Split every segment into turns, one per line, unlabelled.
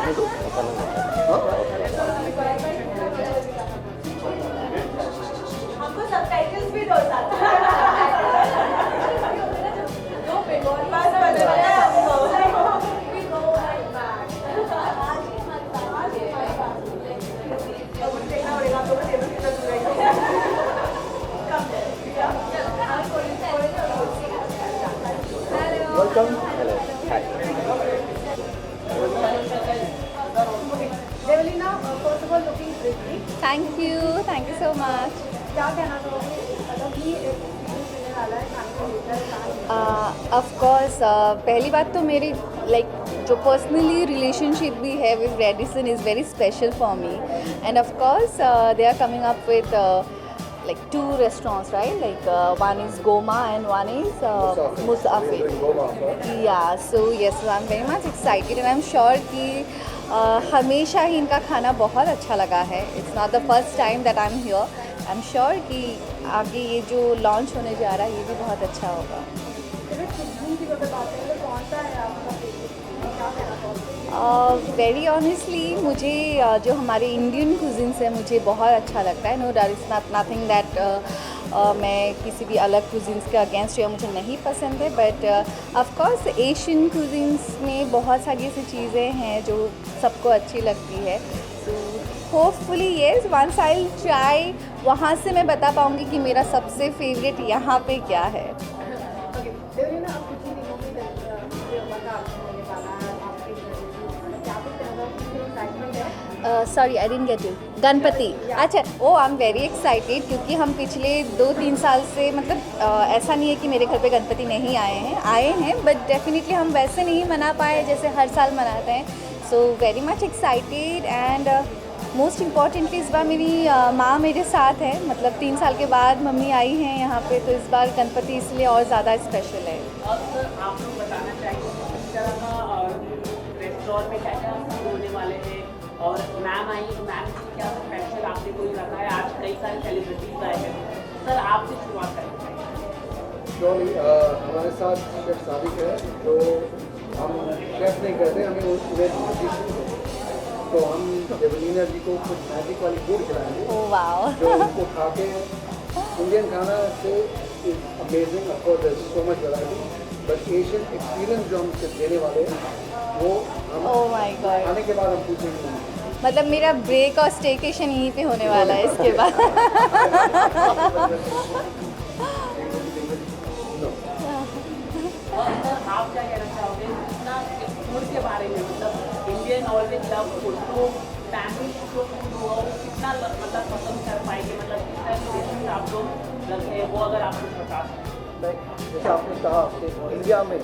हमको सबटाइटल्स भी दो साथ।
Welcome. Hello. Hi.
Devlina, first of all looking pretty.
Thank you so much.
क्या कहना चाहोगे? मतलब ये एक्सपीरियंस मिलने वाला है खाने को लेकर।
ऑफ कोर्स पहली बात तो मेरी लाइक जो पर्सनली रिलेशनशिप भी है with Radisson is very special for me and of course they are coming up with like 2 restaurants, right? Like one is Goma and one is Musafir. Yeah, so yes, so I'm very much excited and I'm sure कि हमेशा ही इनका खाना बहुत अच्छा लगा है. It's not the first time that I'm here. I'm sure कि आगे ये जो लॉन्च होने जा रहा है ये भी बहुत अच्छा होगा. वेरी ऑनेस्टली मुझे जो हमारे इंडियन कुजिन्स है मुझे बहुत अच्छा लगता है. Know that is nothing that मैं किसी भी अलग कुजिन्स के अगेंस्ट या मुझे नहीं पसंद है. But of course Asian cuisines में बहुत सारी ऐसी चीज़ें हैं जो सबको अच्छी लगती है. So hopefully yes once I will try वहाँ से मैं बता पाऊँगी कि मेरा सबसे फेवरेट यहाँ पे क्या है. Sorry I didn't get you. Ganpati. अच्छा. आई एम वेरी एक्साइटेड क्योंकि हम पिछले 2-3 साल से मतलब ऐसा नहीं है कि मेरे घर पे गणपति नहीं आए हैं बट डेफिनेटली हम वैसे नहीं मना पाए जैसे हर साल मनाते हैं. So very much excited and most importantly इस बार मेरी माँ मेरे साथ है. मतलब 3 साल के बाद मम्मी आई हैं यहाँ पे तो इस बार गणपति इसलिए और ज़्यादा स्पेशल है.
आप लोग बताना चाहिए किस तरह का रेस्टोरेंट में क्या क्या होने वाले हैं और मैम आई मैम की क्या स्पेशल आपने कोई रखा है. आज कई सारे सेलिब्रिटीज आए हैं सर आपसे शुरुआत करना चाहिए.
हमारे साथ शेफ सादिक है जो हम शेफ नहीं करते हमें उन्हें तो हम देवलीना जी को कुछ मैजिक वाली फूड खिलाएंगे जो उनको खा के इंडियन खाना से amazing. Of course there is so much variety but Asian experience जो हम देने वाले हैं वो हम खाने के बाद हम पूछेंगे.
मतलब मेरा ब्रेक और स्टेकेशन यहीं पे होने वाला है इसके बाद.
आप क्या कहना चाहोगे इतना फूड के बारे में. मतलब इंडियन ऑलवेज लव फूड तो फैमिली जो फूड होगा वो कितना मतलब पसंद कर पाएंगे. मतलब किस तरह की रेसिपी आप लोग रखे हैं वो अगर आप कुछ बता सकें.
जैसे आपने कहा कि इंडिया में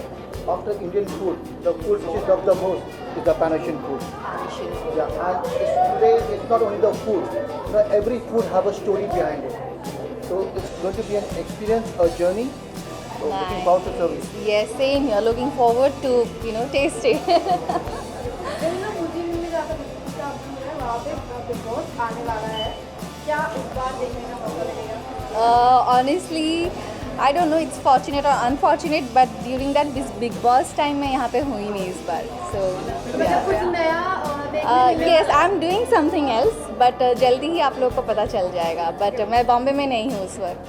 after Indian food the food which is loved the most is the Pan-Asian food. Yeah, and today it's not only the food. Every food have a story behind it. So it's going to be an experience, a journey. So looking forward to service.
Yes, same here. Looking forward to taste it.
आने वाला है क्या इस बार देखने का मौका मिलेगा?
Honestly, I don't know it's fortunate or unfortunate, but during that this Big Boss time मैं यहाँ पे हुई नहीं इस बार. So
कुछ नया
yes, I'm doing something else, but जल्दी ही आप लोग को पता चल जाएगा. But मैं बॉम्बे में नहीं हूँ उस वक्त.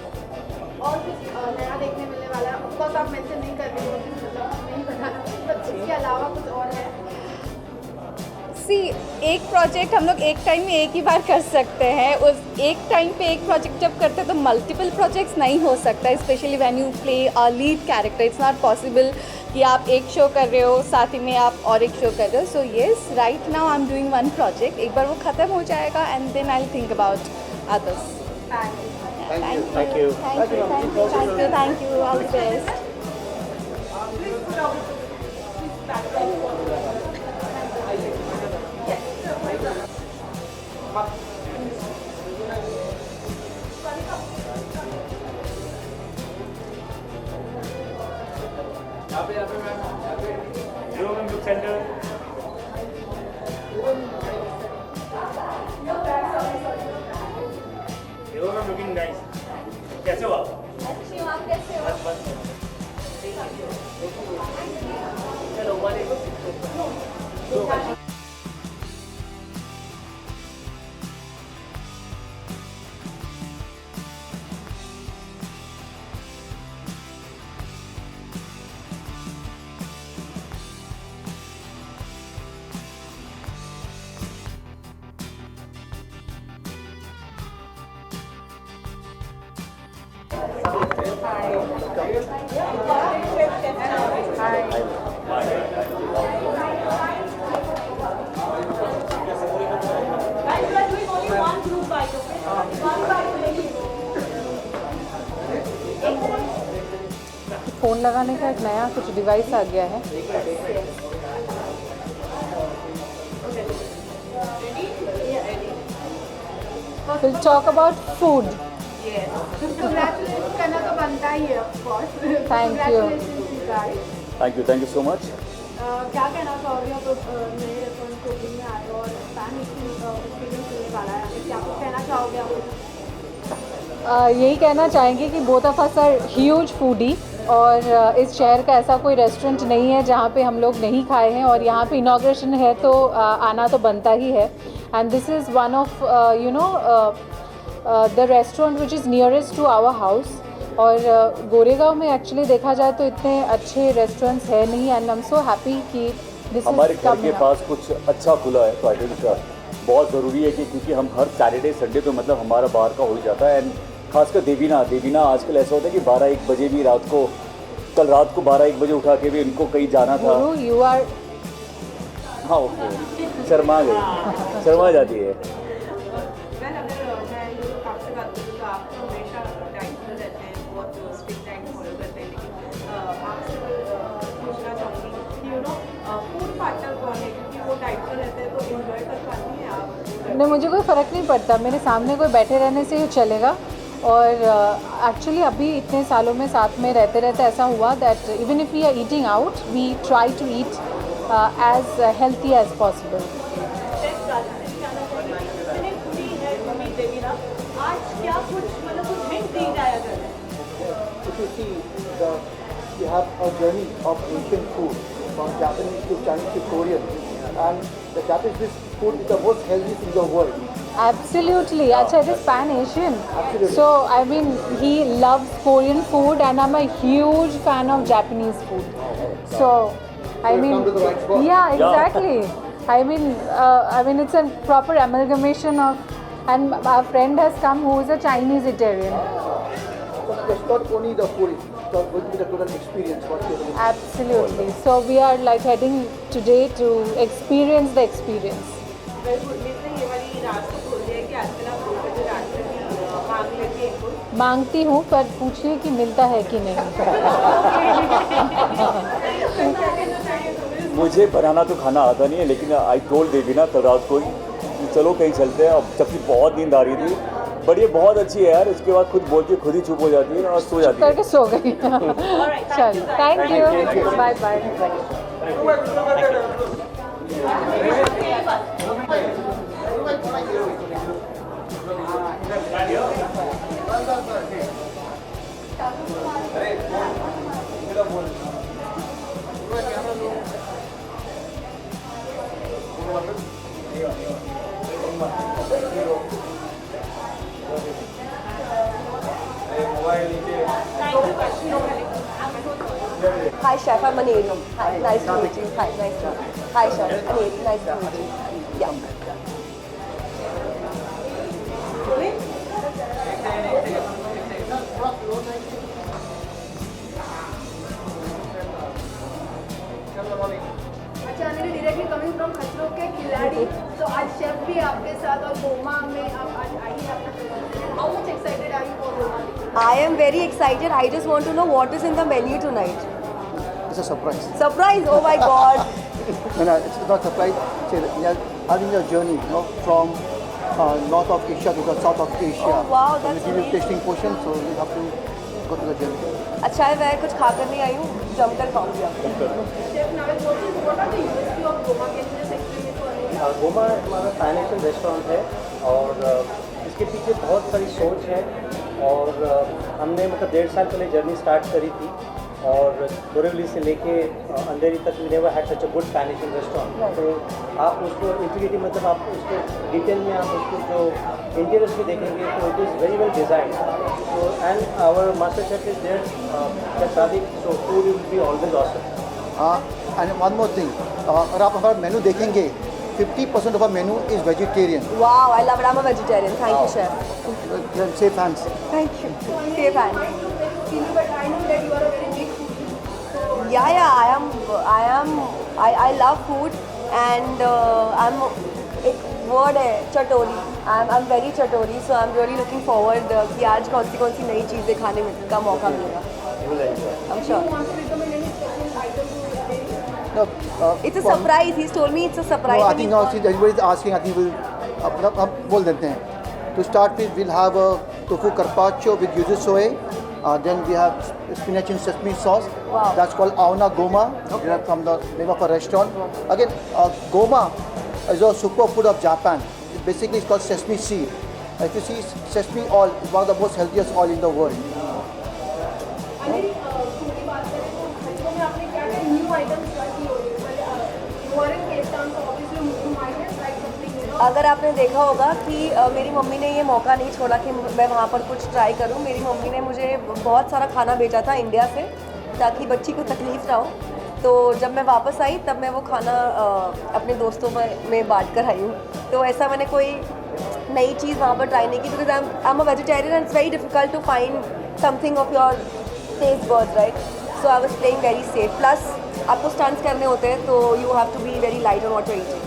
और कुछ नया देखने मिलने वाला है. ऑफ कोर्स आप मेंशन नहीं कर रहे हो मतलब नहीं बताना बट इसके अलावा कुछ और है.
एक प्रोजेक्ट हम लोग एक टाइम में एक ही बार कर सकते हैं. उस एक टाइम पे एक प्रोजेक्ट जब करते हैं तो मल्टीपल प्रोजेक्ट्स नहीं हो सकता. Specially when you play a lead character it's not possible कि आप एक शो कर रहे हो साथ ही में आप और एक शो कर रहे हो. So yes right now I am doing one project. एक बार वो ख़त्म हो जाएगा and then I will think about others.
Thank you.
Thank you. All the best.
Looking nice. कैसे हो आप?
अच्छी हो आप कैसे हो?
बस
चलो 1 2 Guys, you are doing only one group bite, okay? One bite only.
Phone लगाने का एक नया कुछ डिवाइस आ गया है. We'll talk about food.
Congratulations करना तो बनता ही है of course.
Thank you.
Congratulations you guys.
Thank you so much.
क्या कहना चाहोगे आप नए रेस्टोरेंट कुकिंग में आए हो और स्पैनिश एक्सपीरियंस मिलने वाला है, क्या कुछ कहना चाहोगे आप?
यही कहना चाहेंगे कि both of us are huge foodie और इस शहर का ऐसा कोई रेस्टोरेंट नहीं है जहाँ पे हम लोग नहीं खाए हैं और यहाँ पे इनॉग्रेशन है तो आना तो बनता ही है. And this is one of the restaurant which is nearest to our house. और गोरेगांव में एक्चुअली देखा जाए तो इतने अच्छे रेस्टोरेंट्स है नहीं. And I am so happy कि दिस
हमारे
इज
घर के पास कुछ अच्छा खुला है तो आई थिंक बहुत ज़रूरी है कि क्योंकि हम हर सैटरडे संडे तो मतलब हमारा बाहर का हो ही जाता है. एंड खासकर देवीना आजकल ऐसा होता है कि 12-1 बजे भी रात को, कल रात को 12-1 बजे उठा के भी इनको कहीं जाना था.
यू आर
हाँ ओके, शर्मा जाती है.
मैं आपसे बात करूँ तो आप हमेशा डाइट पर रहते हैं, बहुत स्ट्रिक्ट डाइट फॉलो करते हैं, लेकिन आपसे पूछना चाहूँगी कि फूड पार्टनर कौन है, क्योंकि वो डाइट पर रहते हैं तो इन्जॉय कर पाती हैं आप?
नहीं, मुझे कोई फ़र्क नहीं पड़ता. मेरे सामने कोई बैठे रहने से ही चलेगा. और एक्चुअली अभी इतने सालों में साथ में रहते रहते ऐसा हुआ that even if we are eating out we try to eat as healthy as possible.
आज क्या कुछ मतलब कुछ हिंट दी जाया कर रहे हैं?
If you see, we have a journey of Asian food from Japanese to Chinese to Korean, and the Japanese food is the most healthiest in the world.
Absolutely. Acha, it is Pan-Asian.
Absolutely.
So, I mean, he loves Korean food and I'm a huge fan of Japanese food. So, I
you've
mean,
come to the right spot.
yeah, exactly. I mean, it's a proper amalgamation of, and our friend has come who is a Chinese Italian.
So it's not only the food, it's going to be the total experience what you're going to.
Absolutely. So, we are like heading today to experience the experience.
बिल्कुल, मिलते ये वाली रात को बोल दिया है कि आजकल आप 2 बजे रात में भी मांग लेते हैं कुछ.
मांगती हूँ पर पूछिए कि मिलता है कि नहीं.
मुझे बनाना तो खाना आता नहीं है, लेकिन आई टोल्ड देवीना कल रात को कि चलो कहीं चलते हैं. अब जबकि बहुत नींद आ रही थी, बट ये बहुत अच्छी है यार. इसके बाद खुद बोल के खुद ही चुप हो जाती है और सो जाती है.
करके सो गई. चल, thank you, bye bye.
Hi, Chef. I'm Aneri. Hi, nice to meet you. Hi, nice to meet you. Hi, Chef. Aneri, nice to meet you. Yeah.
अच्छा, डायरेक्टली कमिंग फ्रॉम खतरों के खिलाड़ी, तो आज शेफ भी आपके साथ और गोमा में आप आज आई हैं अपना. How much excited are you for Goma?
I am very excited. I just want to know what is in the menu tonight.
It's a surprise.
Surprise! Oh my God.
No, it's not surprise. See, we are having a journey, from north of Asia to the south of Asia.
Oh, wow,
So
that's
we give you
amazing.
tasting portion, so you have to go to the journey.
अच्छा है, मैं कुछ खाकर नहीं आई हूँ, जमकर खाऊंगी अब.
Chef Naved, what are the USP of Goma? Can you just explain it for me?
Goma हमारा पैन एशियन रेस्टोरेंट है और इसके पीछे बहुत सारी सोच है. और हमने मतलब 1.5 साल पहले जर्नी स्टार्ट करी थी और बोरीवली से लेके अंधेरी तक we never had such a good pan Asian restaurant. तो आप उसको इंटीग्रेटिव मतलब आप उसको डिटेल में आप उसको जो इंटीरियर्स भी देखेंगे तो it is very well design. So and our master chef is there, Chef Sadiq. So food will be always awesome.
And one more thing, अगर आप हमारा मेनू देखेंगे 50% of our menu is vegetarian.
Wow, I love it. I'm a vegetarian. Thank you, Chef.
Safe hands.
Thank you. Safe hands.
seen you, but I know that you are a very big foodie. So
Yeah, I love food and I'm एक word है चटोरी. I'm very चटोरी, so I'm really looking forward कि आज कौन सी नई चीज़ें खाने का मौका मिलेगा. I'm
do
sure.
you want to recommend any special item to Eric?
No,
It's a surprise. He's told me it's a surprise.
No, I
and
think
he's
now
not-
since everybody is asking, I think we'll अब बोल देते हैं. To start with, we'll have a tofu carpaccio with yuzu soy. Then we have spinach and sesame sauce.
Wow.
That's called Aona Goma. Okay. From the name of a restaurant. Again, Goma is a superfood of Japan. Basically, it's called sesame seed. If you see, sesame oil is one of the most healthiest oil in the world.
Anil, food की बात करें तो खजूरों में आपने क्या क्या new items try किए होंगे? You are in Cape Town, so obviously you might have tried something, you know.
अगर आपने देखा होगा कि मेरी मम्मी ने ये मौका नहीं छोड़ा कि मैं वहाँ पर कुछ ट्राई करूँ. मेरी मम्मी ने मुझे बहुत सारा खाना भेजा था इंडिया से ताकि बच्ची को तकलीफ ना हो. तो जब मैं वापस आई तब मैं वो खाना अपने दोस्तों में बांट कर आई हूँ. तो ऐसा मैंने कोई नई चीज़ वहाँ पर ट्राई नहीं की because I am a vegetarian and it's very difficult to find something of your taste buds, right. So I was playing very safe. Plus आपको स्टंट्स करने होते हैं तो you have to be very light on what you are eating.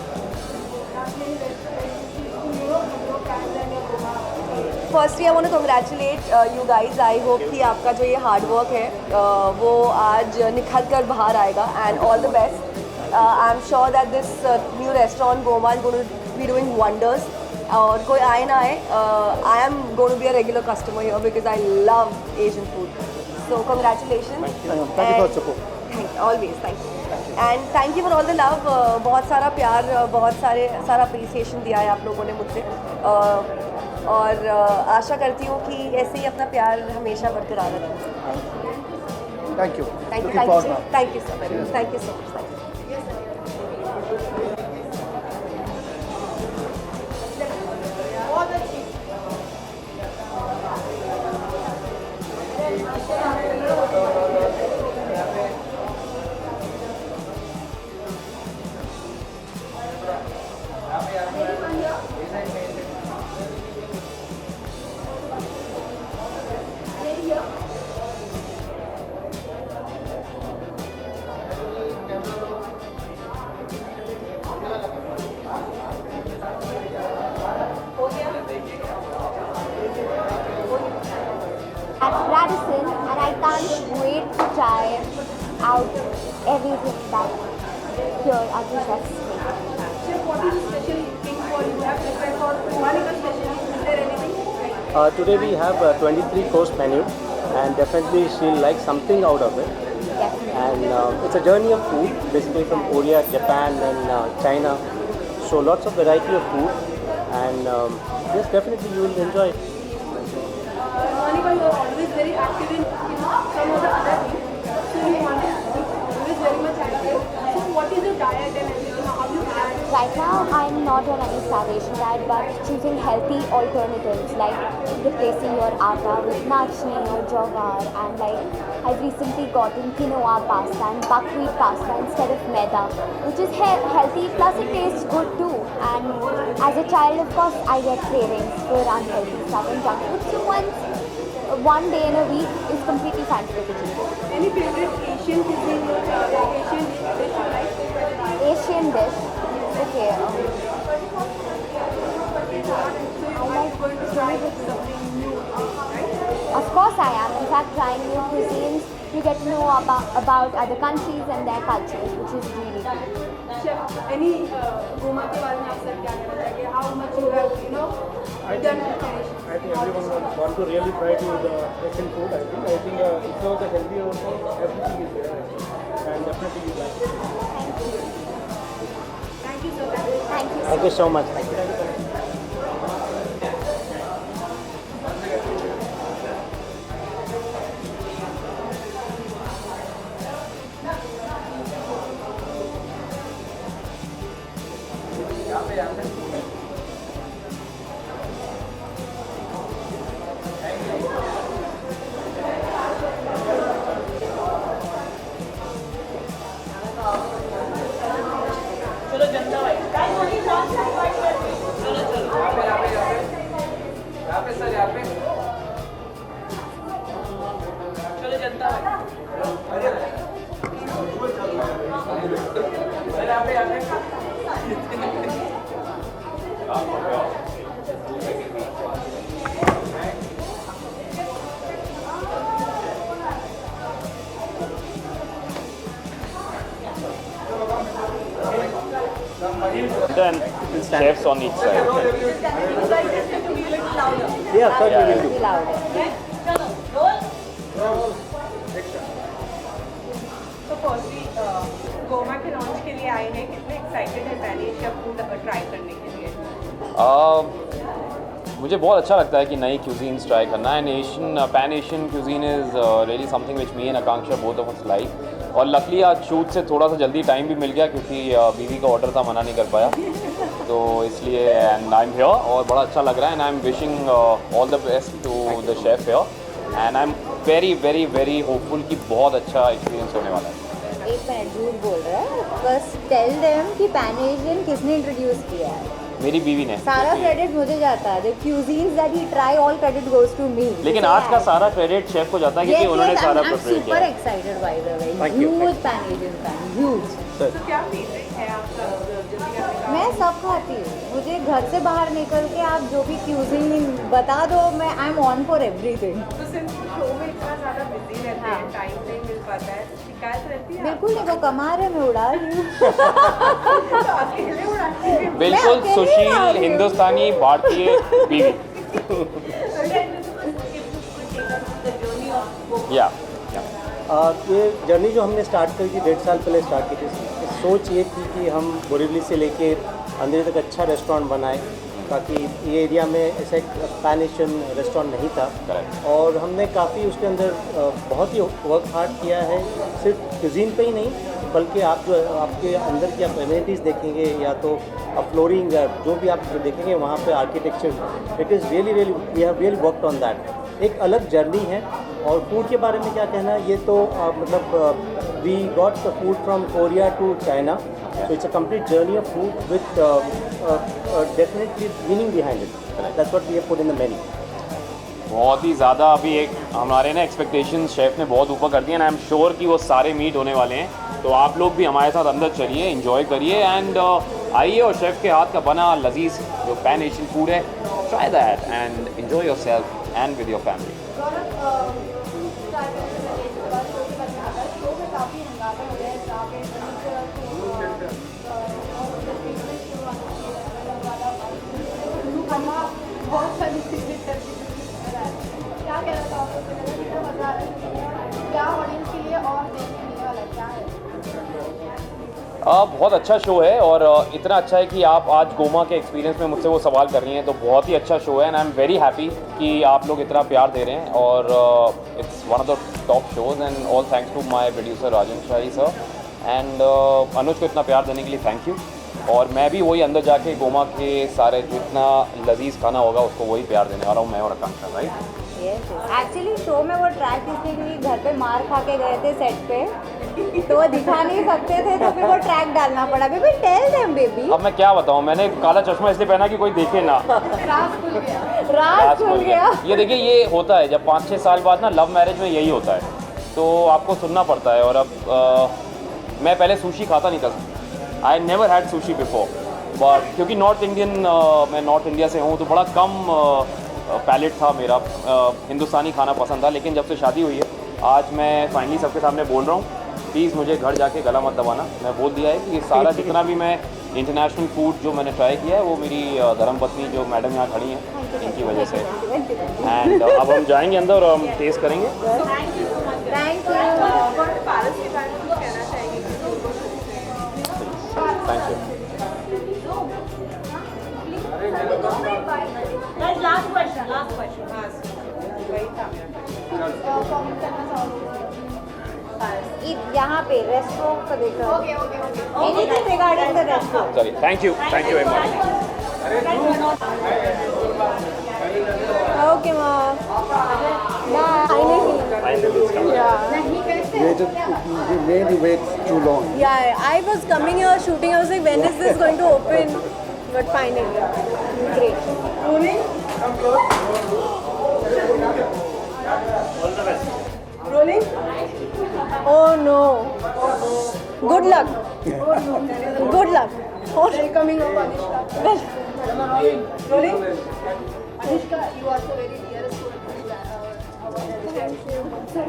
Firstly I want to congratulate you guys. I hope कि आपका जो ये hard work है वो आज निखर कर बाहर आएगा and all the best. I am sure that this new restaurant Goma is going to be doing wonders. और कोई आए ना आए, I am going to be a regular customer here because I love Asian food. So congratulation.
Thank you for support.
Always thank you and thank you for all the love. बहुत सारा प्यार, बहुत सारा अप्रिसिएशन दिया है आप लोगों ने मुझसे. और आशा करती हूँ कि ऐसे ही अपना प्यार हमेशा बरकरार रखें.
Thank you.
Thank
Looking forward now.
You thank you so much. Thank you so much.
बहुत अच्छी.
At Radisson, and I can't wait to try out everything that here at the chef's make.
Chef, what is the special thing for you have prepared for Monica specially? Is there anything?
Today we have a 23-course menu, and definitely she'll like something out of it.
Definitely.
And it's a journey of food, basically from Korea, Japan, and China. So lots of variety of food, and yes, definitely you will enjoy it.
Monica, you are always very active in some of the other things. So you want to be always very much active. So what is your diet and everything? How you plan?
Right now, I'm not on any starvation diet, but choosing healthy alternatives like replacing your atta with nachni or jowar, and like I've recently gotten quinoa pasta and buckwheat pasta instead of maida, which is healthy plus it tastes good too. And as a child, of course, I get cravings for unhealthy stuff and junk food. So one day in a week is completely fine for the gym.
Any favorite Asian cuisine, Asian dish you like?
Asian dish. Okay.
So you are going to try something new, right?
Of course I am. In fact, trying new cuisines, you get to know about other countries and their cultures, which is really good.
Chef, any Goma के बारे में आप sir क्या कहना चाहेंगे? How much you have, done preparation?
I think everyone want to really try to the Asian food. I think it's all the healthy also. Everything is there, and definitely you like it.
Thank you so much.
Thank you.
Thank you so much. Thank you.
चलो जनता भाई
Then chefs on each side.
Yeah, certainly will do.
तो firstly Goma के launch के लिए आए हैं, कितने excited है पैन एशिया फूड ट्राई करने के लिए?
मुझे बहुत अच्छा लगता है कि नई क्यूजीन्स ट्राई करना and pan Asian cuisine is really something which me and Akanksha both of us like. और लकली आज शूट से थोड़ा सा जल्दी टाइम भी मिल गया क्योंकि बीवी का ऑर्डर था, मना नहीं कर पाया, तो इसलिए एंड आई एम हियर और बड़ा अच्छा लग रहा है and I am wishing all the best to the chef here and I am very very very hopeful कि बहुत अच्छा एक्सपीरियंस होने वाला है।
एक मिनट, झूठ बोल रहा है, बस टेल देम कि पैन एशियन किसने इंट्रोड्यूस किया है।
मेरी बीवी ने।
सारा क्रेडिट मुझे जाता है, the cuisines that he try all credit goes to me.
लेकिन आज का सारा क्रेडिट शेफ को जाता है क्योंकि उन्होंने सारा प्रिपेयर किया।
Super excited by the way, huge pan Asian fan, huge.
तो क्या फेवरेट है आपका जल्दी करने का?
मैं सब खाती हूँ, मुझे घर से बाहर निकल के आप जो भी क्यूजीन बता दो, मैं I am on for everything.
तो सिंस शो में इतना ज़्यादा बिजी रहते हैं, टाइम नहीं मिल पाता है, शिकायत रहती है?
बिल्कुल नहीं, वो कमा रहे, मैं उड़ा रही हूँ।
तो अकेले उड़ाती हैं?
बिल्कुल सुशील हिंदुस्तानी भारतीय बीवी। या
ये जर्नी जो हमने स्टार्ट करी थी 1.5 साल पहले स्टार्ट की थी, सोच ये थी कि हम बोरीवली से लेके अंधेरी तक अच्छा रेस्टोरेंट बनाएं ताकि ये एरिया में ऐसा एक पैन एशियन रेस्टोरेंट नहीं था। और हमने काफ़ी उसके अंदर बहुत ही वर्क हार्ड किया है, सिर्फ क्यूजीन पे ही नहीं बल्कि आप जो आपके अंदर की आप एमिनिटीज़ देखेंगे या तो फ्लोरिंग जो भी आप देखेंगे वहाँ पे architecture, it is really really we have really worked on that. एक अलग जर्नी है। और फूड के बारे में क्या कहना है, ये तो मतलब we got the food from Korea to China, so it's a complete journey of food with definitely meaning behind it, that's what we have put in the menu.
बहुत ही ज़्यादा अभी एक हमारे ना एक्सपेक्टेशंस शेफ़ ने बहुत ऊपर कर दिए एंड आई एम श्योर कि वो सारे मीट होने वाले हैं। तो आप लोग भी हमारे साथ अंदर चलिए, एंजॉय करिए एंड आइए और शेफ़ के हाथ का बना लजीज जो पैन एशियन फूड है, try that and enjoy yourself and with your family.
बहुत सारी चीज़ें क्या कहना चाहोगे, कितना मजा आ रहा है, क्या ऑडियंस के लिए और देखने मिलने वाला क्या है?
बहुत अच्छा शो है और इतना अच्छा है कि आप आज गोमा के एक्सपीरियंस में मुझसे वो सवाल कर रही हैं, तो बहुत ही अच्छा शो है and I am very happy कि आप लोग इतना प्यार दे रहे हैं और it's one of the top shows and all thanks to my producer Rajan Shahi sir and Anuj को इतना प्यार देने के लिए थैंक यू। और मैं भी वही अंदर जाके गोमा के सारे जितना लजीज खाना होगा उसको वही प्यार देने वाला हूँ, मैं और आकांक्षा। राइट,
एक्चुअली शो में वो ट्रैक इसलिए क्योंकि घर पे मार खा के गए थे सेट पे, तो वो दिखा नहीं सकते थे, तो फिर वो ट्रैक डालना पड़ा। Baby tell them baby.
अब मैं क्या बताऊँ, मैंने काला चश्मा इसलिए पहना कि कोई देखे ना।
राज खुल गया।
ये देखिए, ये होता है जब 5-6 साल बाद ना लव मैरिज में यही होता है, तो आपको सुनना पड़ता है। और अब मैं पहले सुशी खाता नहीं था, I never had sushi before, but क्योंकि नॉर्थ इंडियन मैं नॉर्थ इंडिया से हूँ तो बड़ा कम पैलेट था मेरा, हिंदुस्तानी खाना पसंद था। लेकिन जब से शादी हुई है आज मैं फाइनली सबके सामने बोल रहा हूँ, प्लीज़ मुझे घर जाके गला मत दबाना। मैं बोल दिया है कि ये सारा जितना भी मैं इंटरनेशनल फूड जो मैंने ट्राई किया है वो मेरी धर्मपत्नी जो मैडम यहाँ खड़ी हैं इनकी वजह से। एंड अब हम जाएंगे अंदर और हम टेस्ट करेंगे।
Thank you.
पारस के बारे में कुछ कहना चाहेंगे?
Thank you.
लास्ट क्वेश्चन हाँ वही था
यहाँ पे रेस्टोरेंट का देखा, anything regarding the restaurant.
Sorry, thank you very much.
Okay माँ,
We made you wait too long.
Yeah, I was coming here shooting. I was like, when is this going to open? But finally, great.
Rolling?
Oh no. Good luck. Good luck.
Welcoming of Anushka. Rolling. Anushka, you are so very dearest to So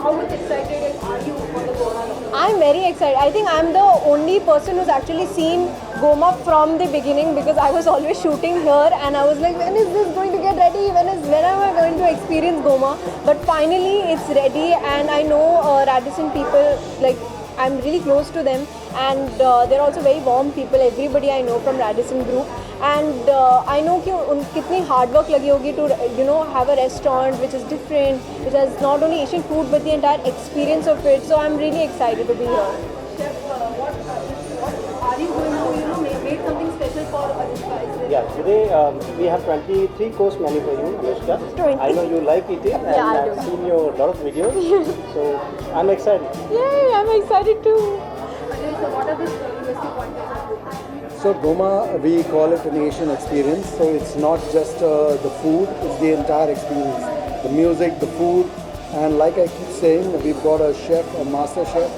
how much excited are you for the Goma?
I'm very excited. I think I'm the only person who's actually seen Goma from the beginning, because I was always shooting here and I was like, when is this going to get ready? When am I going to experience Goma? But finally it's ready, and I know Radisson people, like I'm really close to them, and they're also very warm people. Everybody I know from Radisson Group, and I know कि कितनी hard work लगी होगी to have a restaurant which is different, which has not only Asian food but the entire experience of it. So I'm really excited to be here.
Chef, what are you going to make something special for Anushka?
Yeah, today we have 23 course menu for you, Anushka.
20.
I know you like eating, and
Yeah, I
I've
do.
seen your lot of videos, so I'm excited.
Yay, I'm excited too.
So what are the USP pointers of Goma?
So Goma, we call it an Asian experience. So it's not just the food, it's the entire experience. The music, the food, and like I keep saying, we've got a chef, a master chef,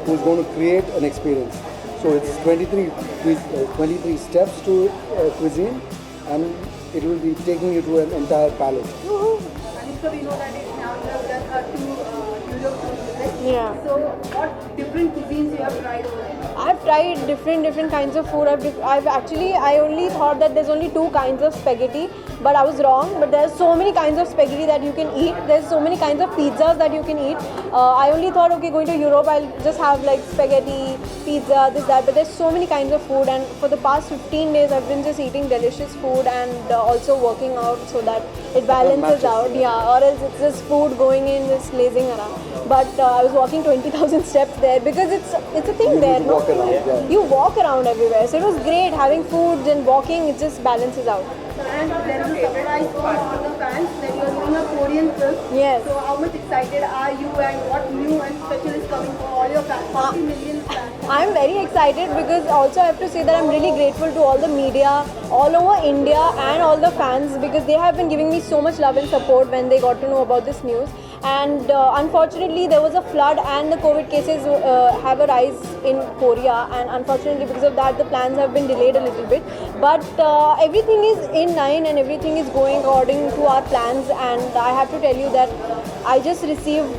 who's going to create an experience. So it's 23 steps to cuisine, and it will be taking you to an entire palate.
Anushka, we know that now you have done 2 Europe tours.
Yeah.
So what different cuisines you have tried over there?
I've tried different kinds of food. I only thought that there's only 2 kinds of spaghetti, but I was wrong. But there's so many kinds of spaghetti that you can eat. There's so many kinds of pizzas that you can eat. I only thought, okay, going to Europe, I'll just have like spaghetti, pizza, this, that. But there's so many kinds of food, and for the past 15 days, I've been just eating delicious food and also working out so that it balances out. Yeah, or else it's just food going in, just lazing around. But I was walking 20,000 steps there because it's a thing there.
need to walk around, yeah.
You walk around everywhere, so it was great having food and walking. It just balances out.
And there is a surprise for all the fans that you are doing a Korean film.
Yes.
So how much excited are you, and what new and special is coming for all your fans? 40 million fans.
I'm very excited because also I have to say that I'm really grateful to all the media all over India and all the fans, because they have been giving me so much love and support when they got to know about this news. And unfortunately there was a flood and the COVID cases have a rise in Korea, and unfortunately because of that the plans have been delayed a little bit. But everything is in line and everything is going according to our plans, and I have to tell you that I just received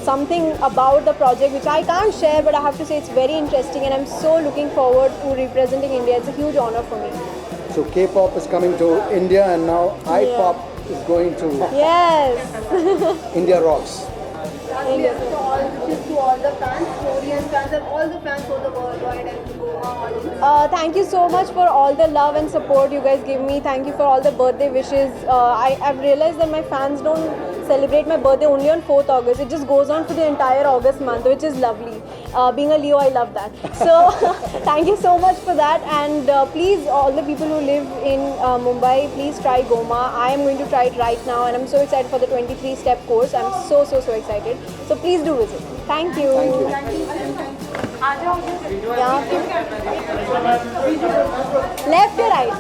something about the project which I can't share, but I have to say it's very interesting, and I'm so looking forward to representing India. It's a huge honor for me.
So K-pop is coming to India, and now I-pop is going to
Yes.
India Rocks.
Yes, so all wishes to all the fans, Korean fans, and all the fans for the worldwide and the Goma audience.
Thank you so much for all the love and support you guys give me. Thank you for all the birthday wishes. I've realized that my fans don't celebrate my birthday only on 4th August. It just goes on for the entire August month, which is lovely. Being a Leo, I love that. So thank you so much for that. And please, all the people who live in Mumbai, please try Goma. I am going to try it right now, and I'm so excited for the 23-step course. I'm so excited. So please do visit. Thank you.
Thank you.
यहाँ पे left या right?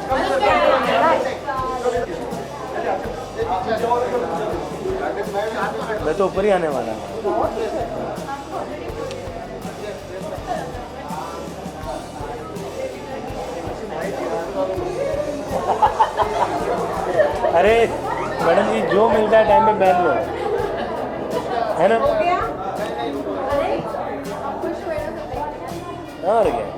मैं तो ऊपर ही आने वाला हूँ. अरे मैडम जी, जो मिलता है टाइम पे पहन लो, है ना? और क्या?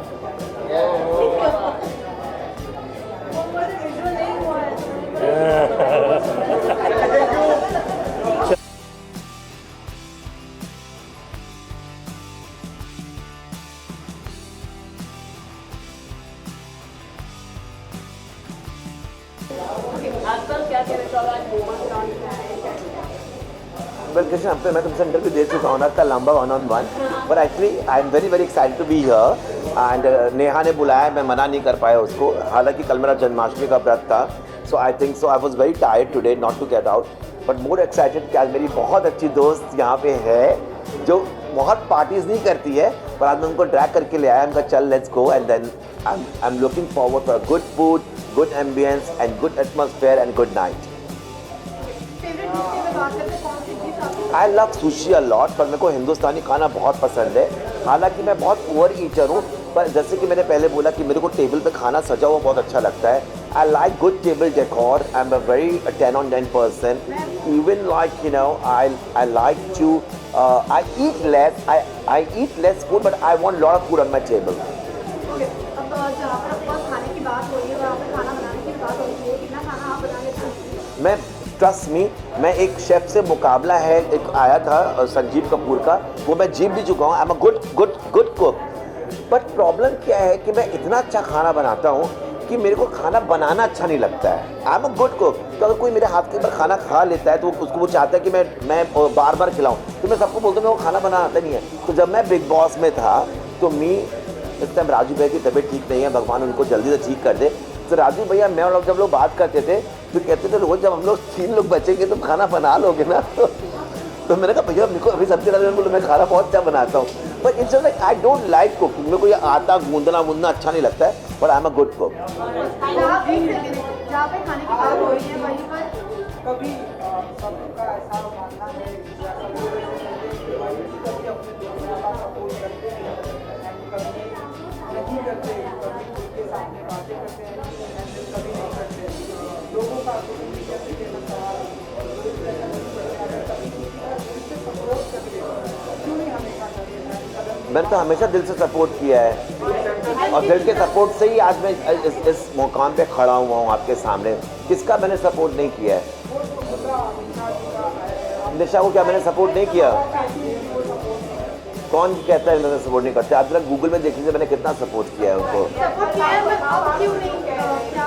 Well, Krishna, मैं तुमसे इंटरव्यू दे चुका हूँ ना, का लंबा 1-on-1, but actually I am very excited to be here, and Neha ने बुलाया, मैं मना नहीं कर पाया उसको, हालांकि कल मेरा जन्माष्टमी का व्रत था, so I think so I was very tired today not to get out, but more excited कि आज मेरी बहुत अच्छी दोस्त यहाँ पे है जो बहुत पार्टीज नहीं करती है, पर आज मैं उनको ड्रैग करके ले आया, उनका चल let's go, and then I'm looking forward for good food, good ambience and good atmosphere and good night. I love sushi a lot, पर मेरे को हिंदुस्तानी खाना बहुत पसंद है, हालांकि मैं बहुत पुअर ईटर हूँ, पर जैसे कि मैंने पहले बोला कि मेरे को टेबल पे खाना सजा हुआ बहुत अच्छा लगता है. I like good table decor. I am a very 10 on 10 person. Even like, you know, I like to I eat less food, but I want lot of food on my table.
Okay, अब जहाँ पर आपके पास खाने की बात हो रही है, वहाँ पर खाना बनाने की बात हो रही है, कितना खाना आप बना लेते हैं?
मैं ट्रस्ट मी, मैं एक शेफ़ से मुकाबला है, एक आया था संजीव कपूर का, वो मैं जीत भी चुका हूँ. आई am a good cook. But problem क्या है कि मैं इतना अच्छा खाना बनाता हूँ कि मेरे को खाना बनाना अच्छा नहीं लगता है. आई एम अ गुड कुक. तो अगर कोई मेरे हाथ के ऊपर खाना खा लेता है तो उसको वो चाहता है कि मैं बार बार खिलाऊँ, तो मैं सबको बोलता हूँ मेरे को खाना बनाना आता नहीं है. तो जब मैं बिग बॉस में था तो इस टाइम राजू भैया की तबीयत ठीक नहीं है, भगवान उनको जल्दी से ठीक कर दे. तो राजू भैया मैं और लोग जब लोग बात करते थे तो कहते थे रोज जब हम लोग 3 लोग बचेंगे तो खाना बना लोगे ना. तो मैंने कहा भैया मेरे को अभी सबसे ज़्यादा बोलो मैं खाना बहुत अच्छा बनाता हूँ. But it's like I don't like cooking. मेरे को ये आटा गूंदना वूंदना अच्छा नहीं लगता है. But I am a good cook.
जहाँ पे खाने की बात हो रही है वहीं पर
कभी सबका ऐसा मानना है या सब लोग कभी अपने दोस्तों का सपोर्ट करते हैं एंड कभी नहीं करते, कभी उनके सामने बातें करते हैं एंड कभी नहीं करते. लोगों का कैसे कहना सवाल क्यों नहीं हमेशा करते.
मैंने तो हमेशा दिल से सपोर्ट किया है और दिल के सपोर्ट से ही आज मैं इस मुकाम पे खड़ा हुआ हूँ आपके सामने. किसका मैंने सपोर्ट नहीं किया है? निशा को क्या मैंने सपोर्ट नहीं किया? कौन कहता है मैंने सपोर्ट नहीं करते? आप जरा गूगल में देख लीजिए मैंने कितना सपोर्ट किया है उनको.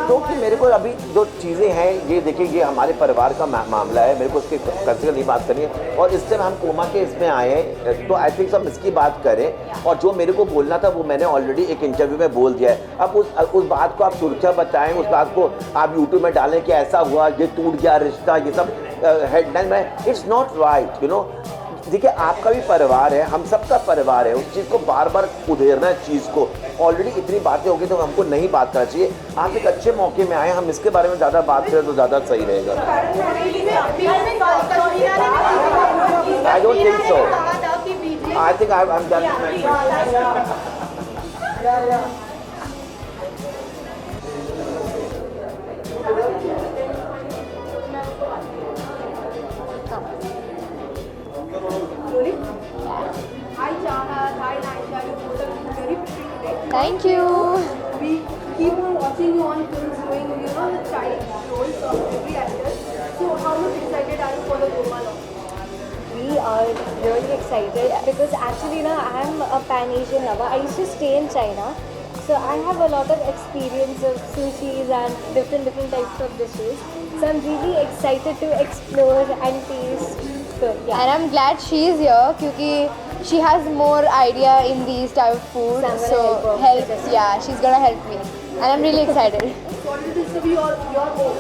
क्योंकि मेरे को अभी जो चीज़ें हैं ये देखिए, ये हमारे परिवार का मामला है, मेरे को उसके कंसिडर नहीं बात करनी है. और इस टाइम हम कोमा के इसमें आए हैं तो आई थिंक सब इसकी बात करें. और जो मेरे को बोलना था वो मैंने ऑलरेडी एक इंटरव्यू में बोल दिया है. अब उस बात को आप सुर्खियाँ बताएं, उस बात को आप यूट्यूब में डालें कि ऐसा हुआ, ये टूट गया रिश्ता, ये सब हेडलाइन में. It's not right, you know. देखिए आपका भी परिवार है, हम सबका परिवार है. उस चीज़ को बार बार उधेरना है चीज़ को. ऑलरेडी इतनी बातें हो गई तो हमको नहीं बात करना चाहिए. आप एक अच्छे मौके में आए, हम इसके बारे में ज़्यादा बात करें तो ज़्यादा सही रहेगा. I don't think so. I think I am done.
Thank you.
We keep on watching you on films doing, you know, the child roles of every actor. So how much excited are you for the Goma launch?
We are really excited because actually now I am a pan-Asian lover. I used to stay in China. So I have a lot of experience of sushis and different types of dishes. So I'm really excited to explore and taste. So yeah.
And I'm glad she's here because she has more idea in these type of food.
So I'm gonna
So
help her.
yeah, she's gonna help me. And I'm really excited.
What is this? So your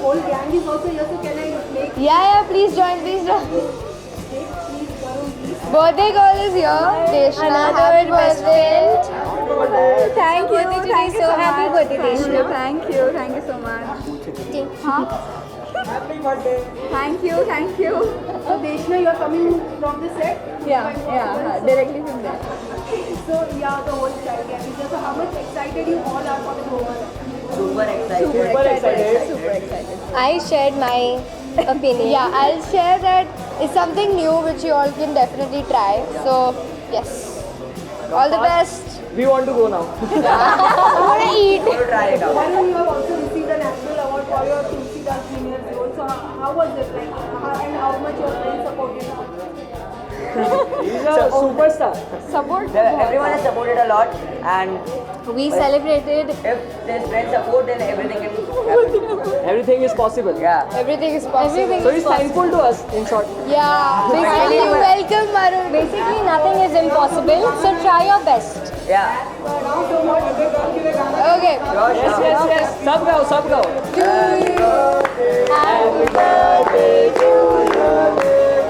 whole gang is also here. So can I make
Yeah, please join, please join.
please Varun, please?
Birthday girl is here. Deshna,
Another
happy
best
birthday.
Thank you. Thank you so happy birthday, Deshna.
Thank you so much.
Happy birthday.
Thank you.
So Deshna, you are coming from the set?
Yeah, directly from there.
So yeah, the whole child gang is here. So how much excited you all are for the Goma launch?
Super excited.
I shared my opinion.
Yeah, I'll share that it's something new which you all can definitely try. So yes, all the best.
We want to go now.
I'm gonna eat.
Varun, you have also received a national award for your Tulsi Das Junior role. So how was it like? And how much your friends supported you?
He's a superstar. Support.
Everyone has supported a lot, and
We celebrated.
if there's friend support, then everything can happen.
Everything is possible.
Yeah.
Everything is possible.
So he's thankful to us, in short.
Yeah, basically welcome Varun.
Basically, nothing is impossible. So try your best.
Yeah.
Okay.
Yes. Sab gao.
Happy birthday to you.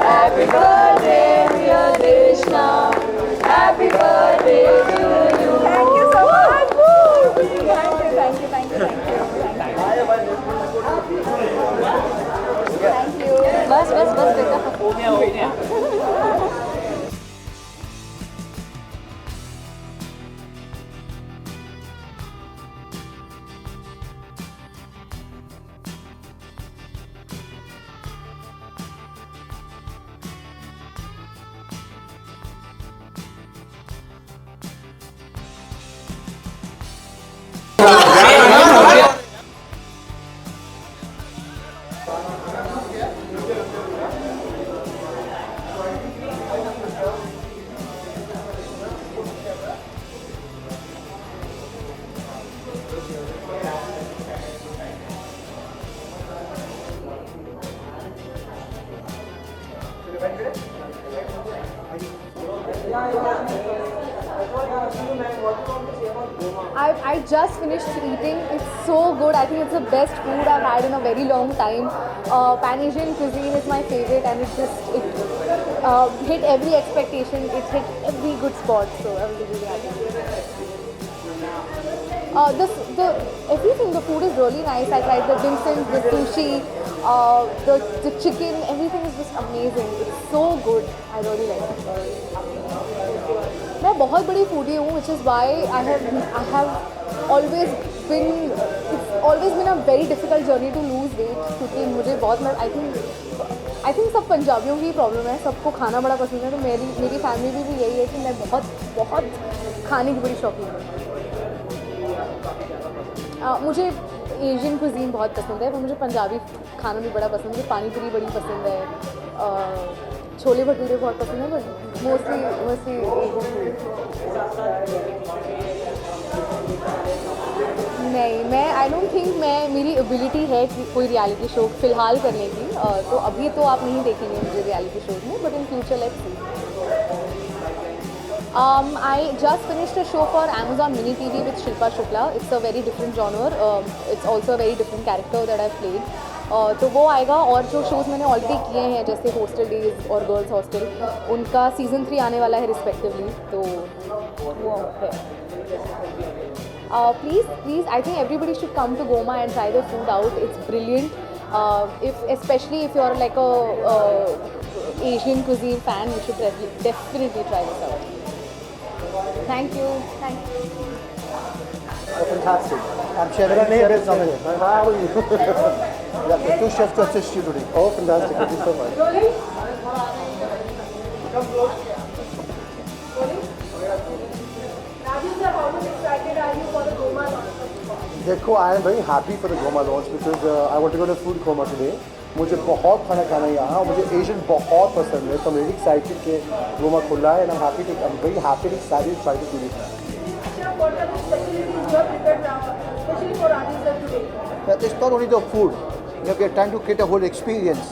Happy birthday, dear Deshna. Happy birthday to you.
Thank you so much. Thank you.
बस बेटा.
हो गया. I just finished eating. It's so good. I think it's the best food I've had in a very long time. Pan Asian cuisine is my favorite, and it hit every expectation. It hit every good spot. So I was really happy. Everything, the food is really nice. I tried the dim sums, the sushi, the chicken. Everything is just amazing. It's so good. I really like it. मैं बहुत बड़ी foodie हूँ, which is why I have always been, it's always been a very difficult journey to lose weight, क्योंकि मुझे बहुत, I think सब पंजाबियों की प्रॉब्लम है, सबको खाना बड़ा पसंद है, तो मेरी फैमिली में भी यही है कि मैं बहुत खाने की बड़ी शौकीन हूँ। मुझे एशियन कुजीन बहुत पसंद है, पर मुझे पंजाबी खाना भी बड़ा पसंद है, पानी पूरी बड़ी पसंद है, छोले भटूरे बहुत पसंद है, बट मोस्टली नहीं, मैं आई डोंट थिंक मेरी एबिलिटी है कि कोई रियलिटी शो फ़िलहाल करने की, तो अभी तो आप नहीं देखेंगे मुझे रियलिटी शोज में, but in future let's see. I just finished a show for Amazon Mini TV with Shilpa Shukla. It's a very different genre. It's also a very different character that I've played. तो वो आएगा, और जो shows मैंने already किए हैं जैसे hostel days और गर्ल्स हॉस्टल, उनका सीज़न 3 आने वाला है रिस्पेक्टिवली, तो वो है। Please, I think everybody should come to Goma and try the food out. It's brilliant. Especially if you're like a Asian cuisine fan, you should definitely try this out. Thank you.
Oh, fantastic. I'm Chef Samir. How are you? Yeah, the two chefs to assist you today. Oh, fantastic. Thank you so much. देखो, I am very happy for the Goma launch because I want to go to food coma today. मुझे बहुत खाना खाना है यहाँ, मुझे Asian बहुत पसंद है, so I'm very excited कि गोमा खुला है, and I'm very happy and excited to try to do it. It's not only the food, we are trying to create a whole experience,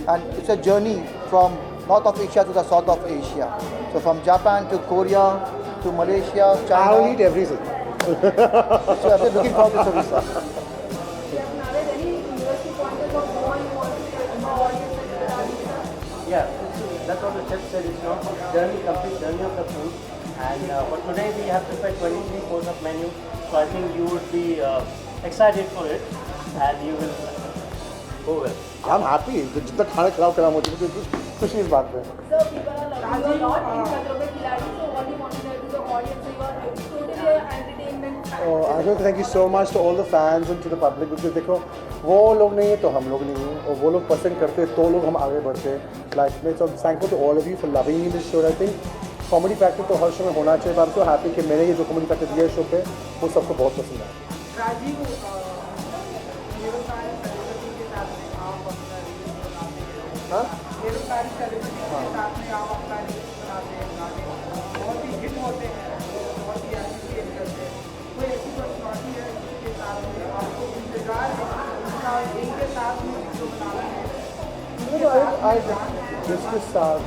and it's a journey from North of Asia to the South of Asia. So from Japan to Korea to Malaysia, China. I'll eat everything. So I'm looking forward to service.
Yeah, that's what the chef said. It's not complete journey of the food. And but today we have prepared 23 course of menu. So I think you would be excited for it, and you will go well.
I'm happy. जितना खाना खराब करा मुझे खुशी इस बात पे।
So people are loving you a lot in Khatron Mein Khiladi. So what do you want to say to the audience? So you are totally entertainment.
I want to thank you so much to all the fans and to the public because देखो वो लोग नहीं है तो हम लोग नहीं हैं, और वो लोग पसंद करते हैं तो लोग हम आगे बढ़ते हैं लाइफ में। So I'm thankful to all of you for loving me this show. I think comedy factor तो हर शो में होना चाहिए। I'm so happy कि मैंने ये जो कॉमेडी फैक्टर दिया है शो पे वो सबको बहुत पसंद आया।
राजीव निरुपारी सेलिब्रिटी के साथ में आप अपना रील बनाते हैं। हाँ? निरुपारी सेलिब्रिटी के साथ में आप अपना रील बनाते हैं, गाने बहुत ही हिट होते हैं, बहुत ही एप्रिशिएट करते हैं। कोई ऐसी पर्सनैलिटी है जिसके साथ में आपको इंतजार है उसका इनके साथ में वीडियो बनाना है?
जिसके साथ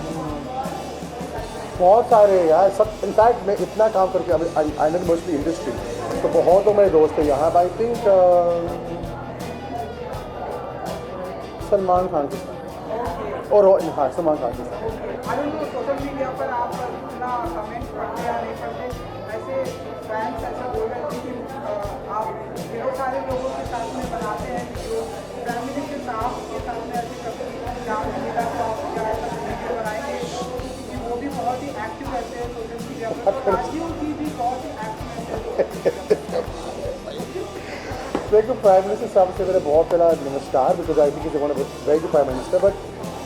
बहुत सारे यार सब, इनफैक्ट मैं इतना काम करके अभी आई नो मोस्टली इंडस्ट्री तो बहुत तो मेरे दोस्त हैं यहाँ। आई थिंक सलमान खान के साथ और हाँ सलमान खान के साथ।
सोशल मीडिया पर आप अपना कमेंट पढ़ते या नहीं पढ़ते, ऐसे फैंस ऐसा बोल रहे थे कि आप बहुत सारे लोगों के साथ में बनाते हैं वीडियो, फैमिली के साथ में ऐसे कभी नाम मिला तो आप क्या ऐसा वीडियो बनाएंगे, क्योंकि वो भी बहुत ही एक्टिव रहते हैं सोशल मीडिया पर, राजीव जी भी बहुत ही एक्टिव रहते हैं।
देखो प्राइम मिनिस्टर साहब से मेरा बहुत पहला नमस्कार, because I think is one of very good prime minister, but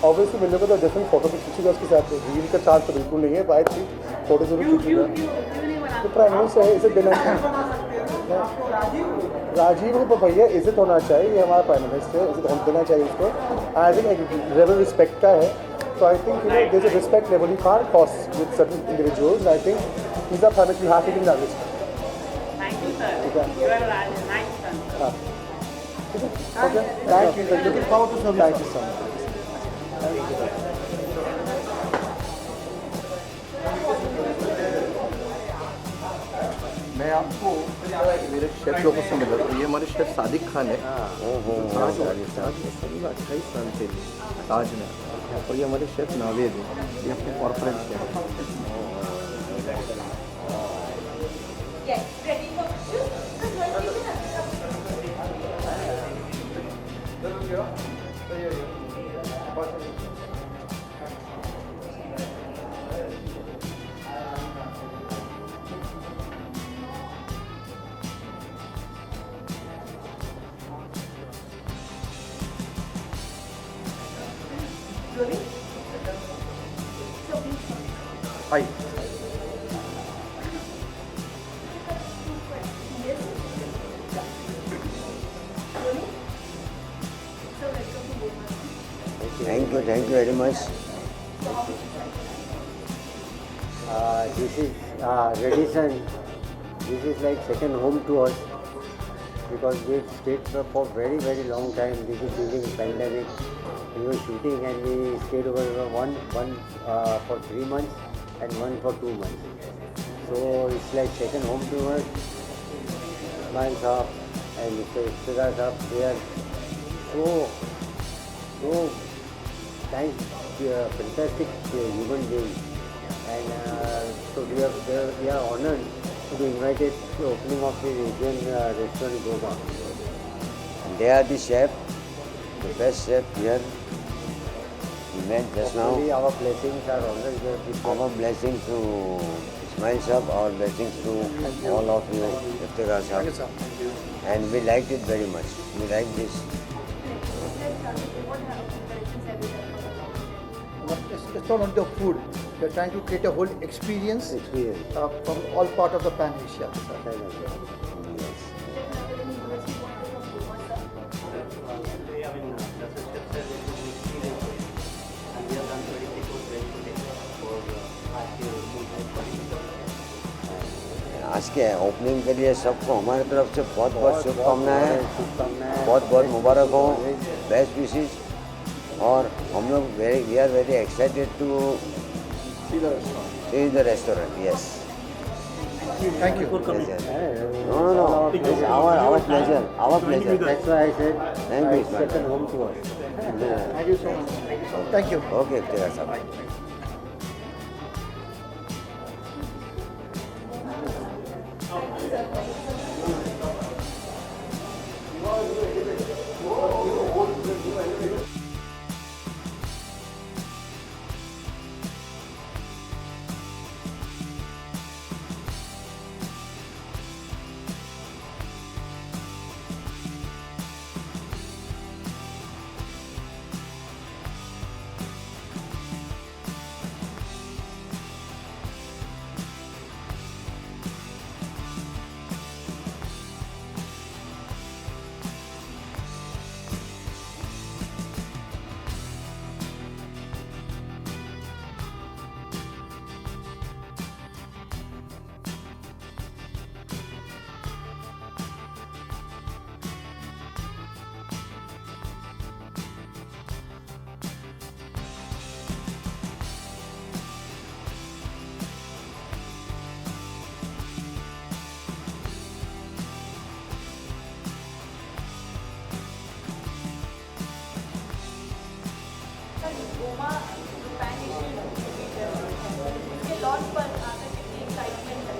obviously मिलने को तो डिफरेंट फोटो भी खींचेगा उसके साथ, रील का चार्ज तो बिल्कुल नहीं है, आई थिंक फोटो जरूर खींचेगा। तो प्राइम मिनिस्टर है, इज्जत देना राजीव को भैया इज्जत होना चाहिए, ये हमारा प्राइम मिनिस्टर है, इज्जत देना चाहिए उसको। आई थिंक एक लेवल रिस्पेक्ट का है, तो I think you know there is a respect level you can't cross with certain individuals, I think he is a prime minister, you have to give that respect.
Thank you, sir. You are a nice son.
Okay. Thank you. Looking forward to serving. Thank you so much. Thank you. मैं आपको मेरे chef लोगों से मिला था। ये हमारे chef Sadiq Khan है। 28 साल से ताज में, और ये हमारे शेफ नावेद है, ये अपने corporate chef Hi.
Thank you very much. This is Radisson. This is like second home to us because we stayed for very long time. This is during pandemic. We were shooting and we stayed over one for 3 months and one for 2 months. So it's like second home to us. Ismail Saab and Mr. Iftizar Saab, they are so nice, fantastic human beings. And so we are honored to be invited to the opening of the Asian restaurant Goba.
And they are the chef, the best chef here. We met just now.
Hopefully our blessings are always there with them.
Our blessings to Ismail Saab, our blessings to all of you, Iftizar Saab. And we liked it very much. We like this.
It's not only the food. We're trying to create a whole experience from all part of the Pan Asia.
आज के opening के लिए सबको हमारी तरफ से बहुत बहुत शुभकामनाएं, बहुत बहुत मुबारक हो, बेस्ट विशेस। और हम लोग we are very excited to see the restaurant. Yes,
Thank you.
No. Our pleasure.
That's why I said
Thank you,
it's second home to us.
Thank you so much. Thank you.
Okay, Iftizar Saab.
Goma pan Asian उसके launch पर आकर कितनी excitement है?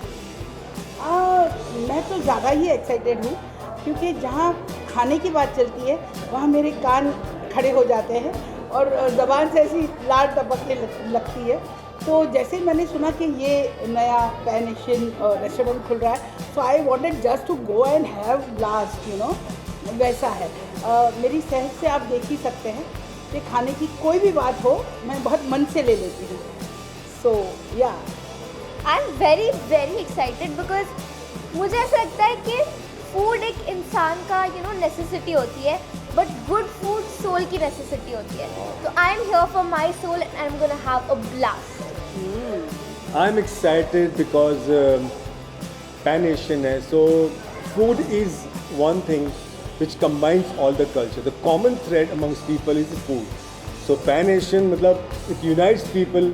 मैं तो ज़्यादा ही excited हूँ क्योंकि जहाँ खाने की बात चलती है वहाँ मेरे कान खड़े हो जाते हैं और ज़बान से ऐसी लार टपकने लगती है। तो जैसे ही मैंने सुना कि ये नया पैन एशियन रेस्टोरेंट खुल रहा है, so I wanted just to go and have blast, you know, वैसा है। मेरी सेहत से आप देख ही सकते हैं कि खाने की कोई भी बात हो मैं बहुत मन से ले लेती हूँ। सो या
आई एम वेरी एक्साइटेड बिकॉज मुझे ऐसा लगता है कि फूड एक इंसान का नेसेसिटी होती है, बट गुड फूड सोल की नेसेसिटी होती है। तो I am here for my soul and I am gonna have a blast.
I am excited because pan Asian है, so food is one thing which combines all the culture. The common thread amongst people is food. So Pan Asian, matlab, it unites people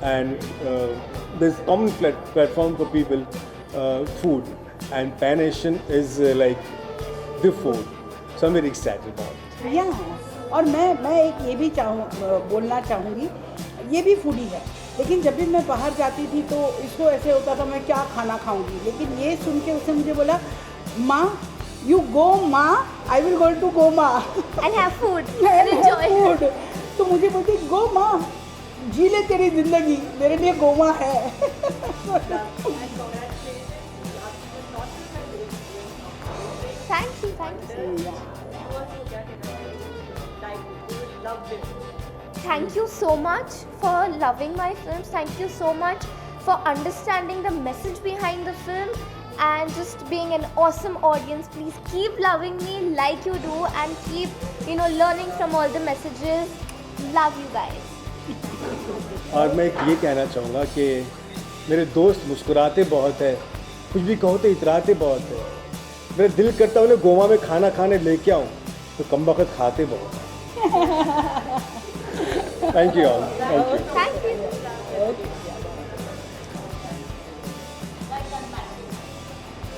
and there's common platform for people. food, and Pan Asian is like the food. So I'm very excited about it.
या और मैं एक ये भी बोलना चाहूँगी, ये भी फूडी है, लेकिन जब भी मैं बाहर जाती थी तो इसको ऐसे होता था मैं क्या खाना खाऊंगी, लेकिन ये सुन के उसने मुझे बोला माँ यू गो माँ, I will go to go माँ
And have food.
and
Enjoy.
have food. तो मुझे बोलती गो माँ, जी ले तेरी जिंदगी, मेरे लिए गोवा है.
Thank you, thank you. Thank you so much for loving my films. Thank you so much for understanding the message behind the film and just being an awesome audience. Please keep loving me like you do and keep, learning from all the messages. Love you guys.
और मैं ये कहना चाहूँगा कि मेरे दोस्त मुस्कुराते बहुत है, कुछ भी कहो तो इतराते बहुत है. मेरा दिल करता उन्हें गोवा में खाना खाने लेके आऊँ तो कम वक्त खाते बहुत. Thank you all. Thank you.
Thank you.